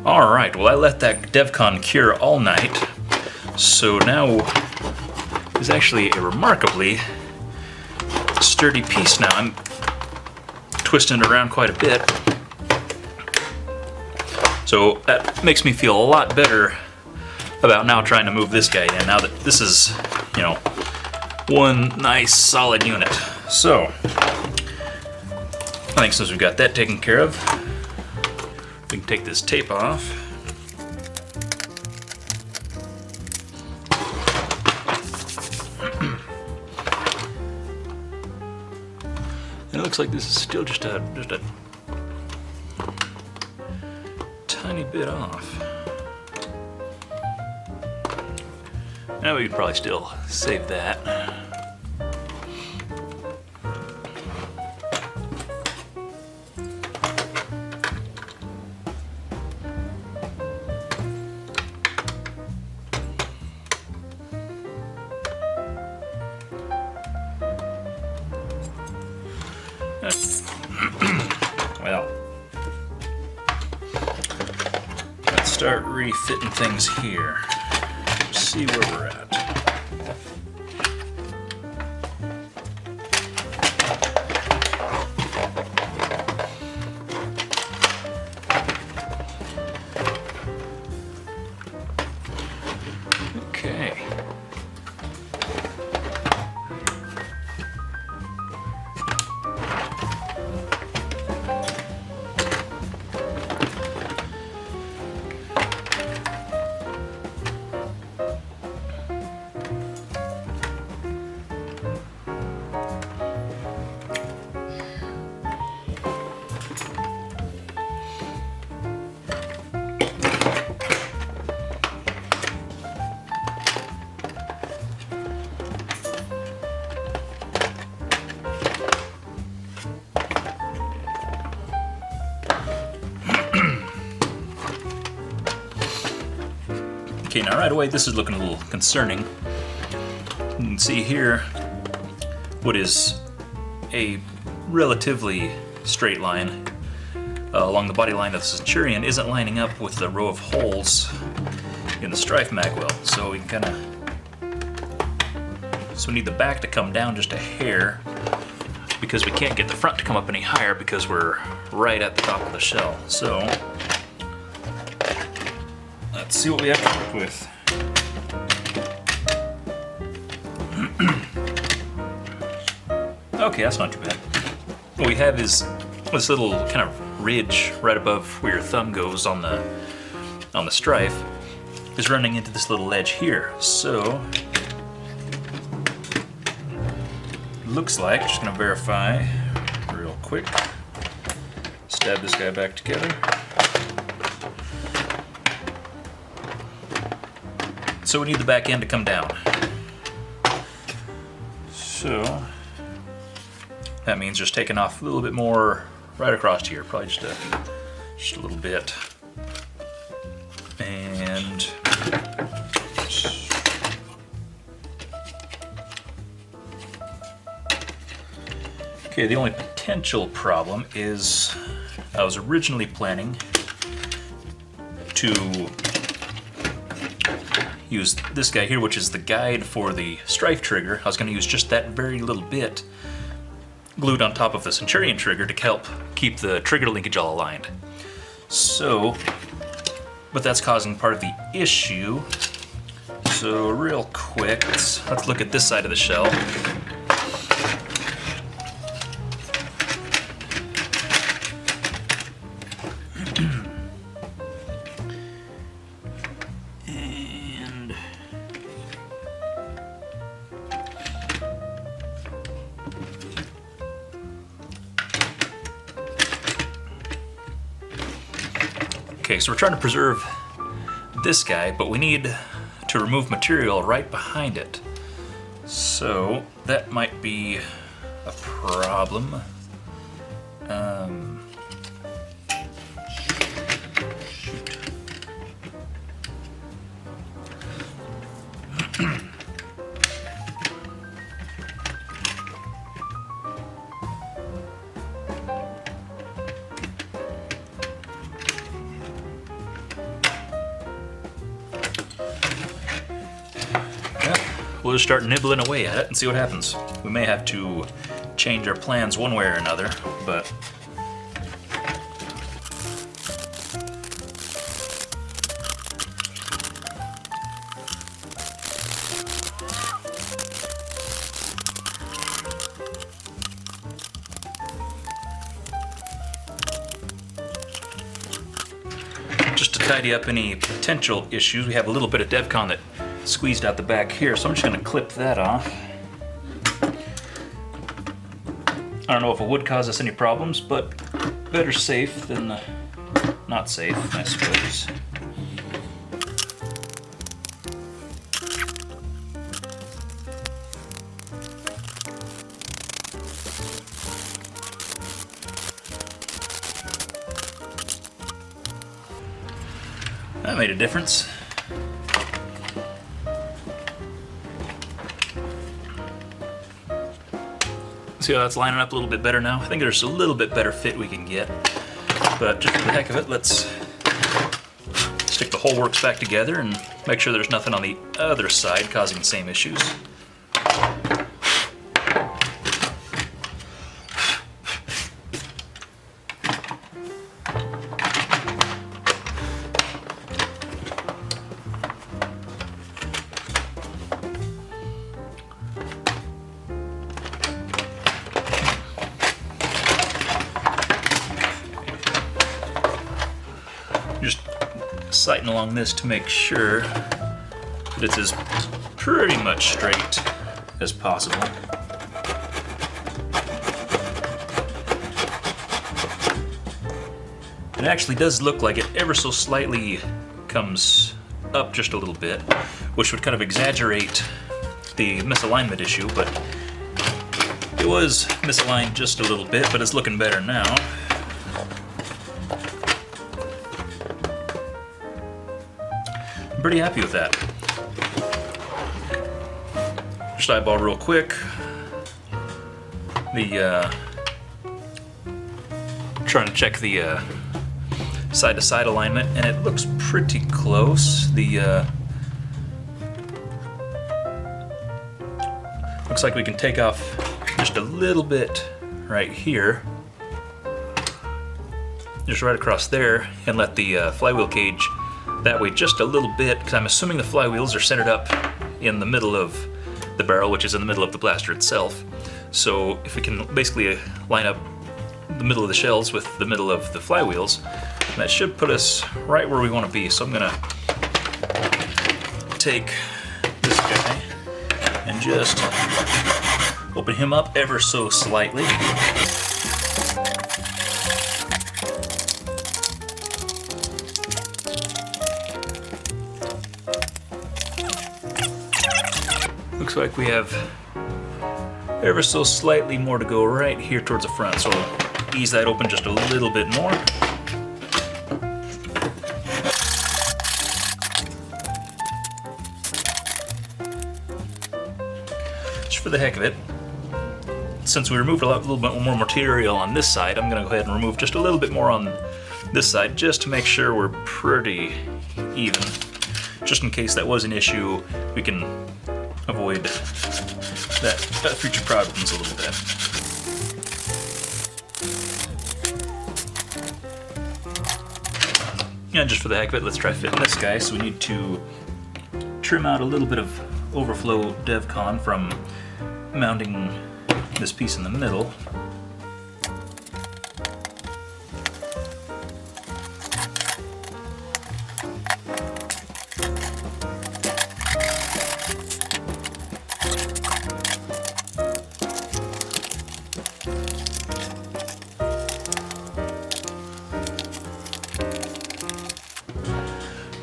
Alright, well I let that DevCon cure all night, so now is actually a remarkably sturdy piece now. I'm twisting it around quite a bit, so that makes me feel a lot better about now trying to move this guy in, now that this is, you know, one nice solid unit. So, I think since we've got that taken care of, we can take this tape off. And it looks like this is still just a tiny bit off. Now we could probably still save that. Well, let's start refitting things here. See where we're at. Okay. Okay, now right away this is looking a little concerning. You can see here what is a relatively straight line along the body line of the Centurion isn't lining up with the row of holes in the strife mag weld. So we can we need the back to come down just a hair, because we can't get the front to come up any higher because we're right at the top of the shell. So let's see what we have to work with. Okay, that's not too bad. What we have is this little kind of ridge right above where your thumb goes on the strife is running into this little ledge here. So looks like, just gonna verify real quick. Stab this guy back together. So we need the back end to come down. So that means just taking off a little bit more right across here, probably just a little bit. And okay, the only potential problem is I was originally planning to use this guy here, which is the guide for the strife trigger. I was going to use just that very little bit glued on top of the Centurion trigger to help keep the trigger linkage all aligned. So, but that's causing part of the issue. So real quick, let's look at this side of the shell. Okay, so we're trying to preserve this guy, but we need to remove material right behind it. So that might be a problem. we'll just start nibbling away at it and see what happens. We may have to change our plans one way or another, but just to tidy up any potential issues, we have a little bit of DevCon that squeezed out the back here, so I'm just going to clip that off. I don't know if it would cause us any problems, but better safe than not safe, I suppose. That made a difference. See how that's lining up a little bit better now? I think there's a little bit better fit we can get. But just for the heck of it, let's stick the whole works back together and make sure there's nothing on the other side causing the same issues. Just sighting along this to make sure that it's as pretty much straight as possible. It actually does look like it ever so slightly comes up just a little bit, which would kind of exaggerate the misalignment issue, but it was misaligned just a little bit, but it's looking better now. I'm pretty happy with that. Just eyeball real quick. Trying to check the side-to-side alignment, and it looks pretty close. Looks like we can take off just a little bit right here, just right across there, and let the flywheel cage that way just a little bit, because I'm assuming the flywheels are centered up in the middle of the barrel, which is in the middle of the blaster itself. So if we can basically line up the middle of the shells with the middle of the flywheels, that should put us right where we want to be. So I'm gonna take this guy and just open him up ever so slightly. Looks like we have ever so slightly more to go right here towards the front, so I'll ease that open just a little bit more. Just for the heck of it, since we removed a little bit more material on this side, I'm going to go ahead and remove just a little bit more on this side just to make sure we're pretty even. Just in case that was an issue, we can avoid that future problems a little bit. And just for the heck of it, let's try fitting this guy. So we need to trim out a little bit of overflow DevCon from mounting this piece in the middle.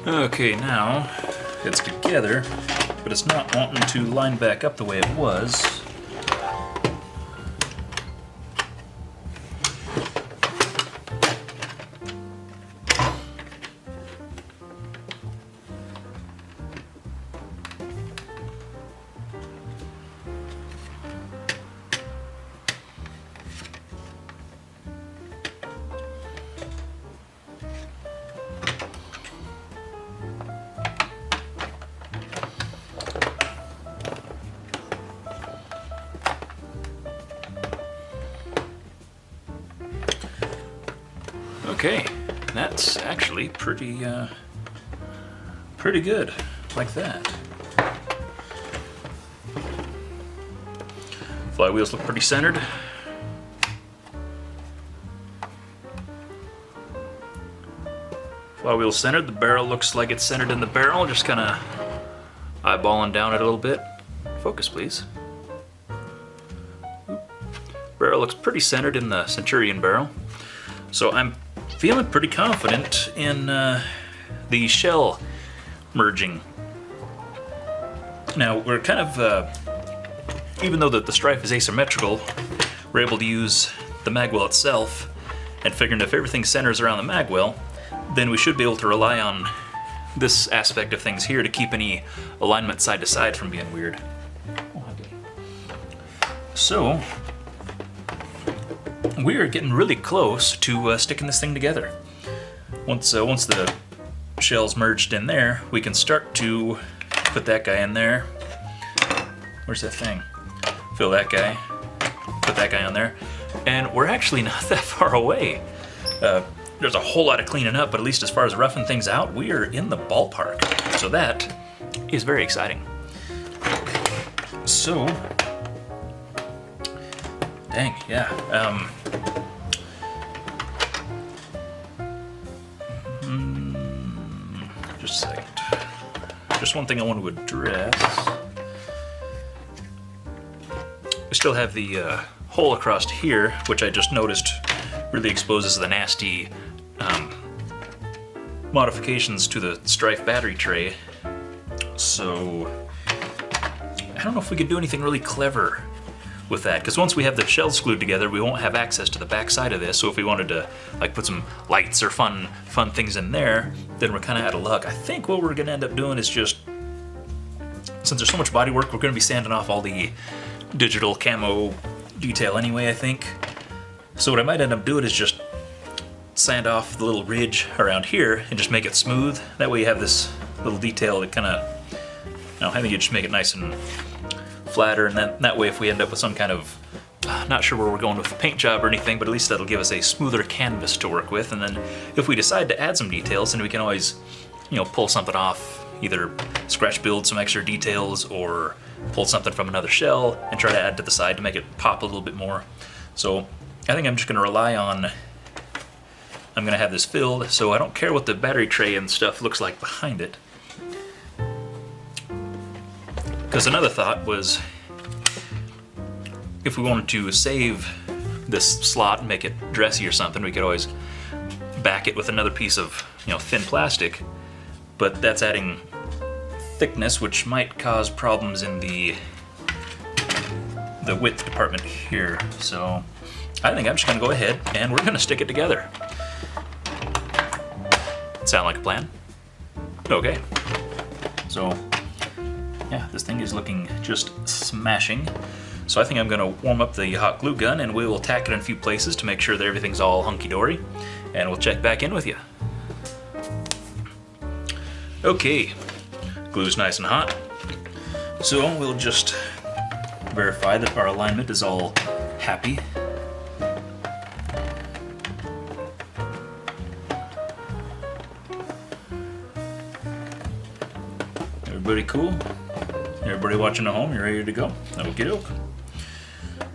Okay, now it's together, but it's not wanting to line back up the way it was. Okay, that's actually pretty good, like that. Flywheels look pretty centered. Flywheel centered, the barrel looks like it's centered in the barrel, just kind of eyeballing down it a little bit. Focus, please. Barrel looks pretty centered in the Centurion barrel. So I'm feeling pretty confident in the shell merging. Now we're kind of, even though the strife is asymmetrical, we're able to use the magwell itself, and figuring if everything centers around the magwell, then we should be able to rely on this aspect of things here to keep any alignment side to side from being weird. So we are getting really close to sticking this thing together. Once the shell's merged in there, we can start to put that guy in there. Where's that thing? Fill that guy. Put that guy on there. And we're actually not that far away. There's a whole lot of cleaning up, but at least as far as roughing things out, we are in the ballpark. So that is very exciting. So, dang, yeah. Just a second. Just one thing I want to address. We still have the hole across here, which I just noticed really exposes the nasty modifications to the Strife battery tray. So I don't know if we could do anything really clever with that, because once we have the shells glued together, we won't have access to the back side of this. So if we wanted to like put some lights or fun things in there, then we're kind of out of luck. I think what we're going to end up doing is just, since there's so much body work, we're going to be sanding off all the digital camo detail anyway, I think. So what I might end up doing is just sand off the little ridge around here and just make it smooth. That way you have this little detail that kind of, I think you just make it nice and flatter, and that way if we end up with some kind of, not sure where we're going with the paint job or anything, but at least that'll give us a smoother canvas to work with. And then if we decide to add some details, then we can always, pull something off, either scratch build some extra details or pull something from another shell and try to add to the side to make it pop a little bit more. So I think I'm just going to rely on, I'm going to have this filled, so I don't care what the battery tray and stuff looks like behind it. Because another thought was, if we wanted to save this slot and make it dressy or something, we could always back it with another piece of thin plastic, but that's adding thickness, which might cause problems in the width department here. So I think I'm just going to go ahead and we're going to stick it together. Sound like a plan? Okay. So yeah, this thing is looking just smashing. So I think I'm going to warm up the hot glue gun and we will tack it in a few places to make sure that everything's all hunky-dory, and we'll check back in with you. Okay, glue's nice and hot. So we'll just verify that our alignment is all happy. Everybody cool? Everybody watching at home, you ready to go? Okie doke.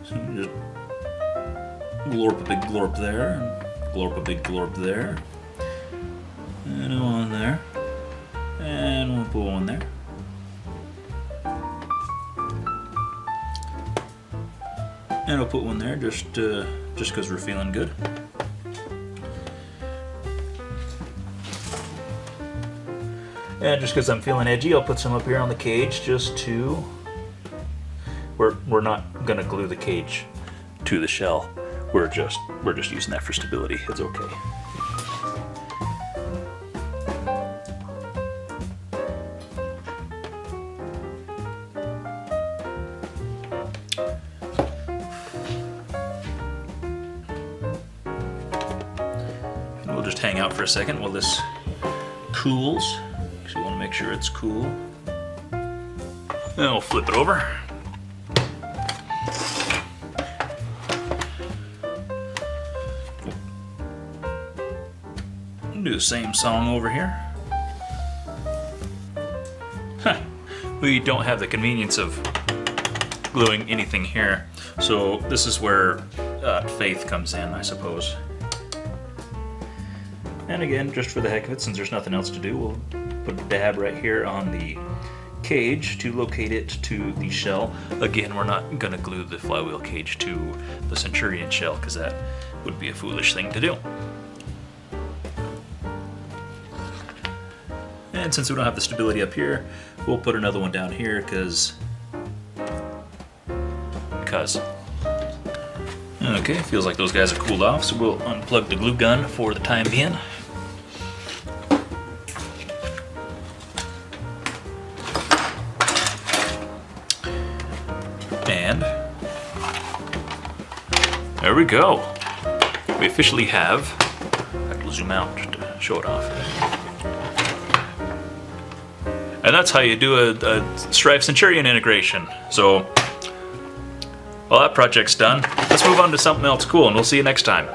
So you just glorp a big glorp there, and glorp a big glorp there, and one there, and we'll put one there. And I'll put one there just because we're feeling good. And just because I'm feeling edgy, I'll put some up here on the cage just to... We're not gonna glue the cage to the shell. We're just using that for stability. It's okay. And we'll just hang out for a second while this cools. So we want to make sure it's cool. Then we'll flip it over. Do the same song over here. Huh. We don't have the convenience of gluing anything here, so this is where faith comes in, I suppose. And again, just for the heck of it, since there's nothing else to do, we'll put a dab right here on the cage to locate it to the shell. Again, we're not going to glue the flywheel cage to the Centurion shell because that would be a foolish thing to do. And since we don't have the stability up here, we'll put another one down here because. Okay, feels like those guys have cooled off, so we'll unplug the glue gun for the time being. And there we go. We officially have. I have to zoom out just to show it off. And that's how you do a Strife Centurion integration. So, well, that project's done. Let's move on to something else cool, and we'll see you next time.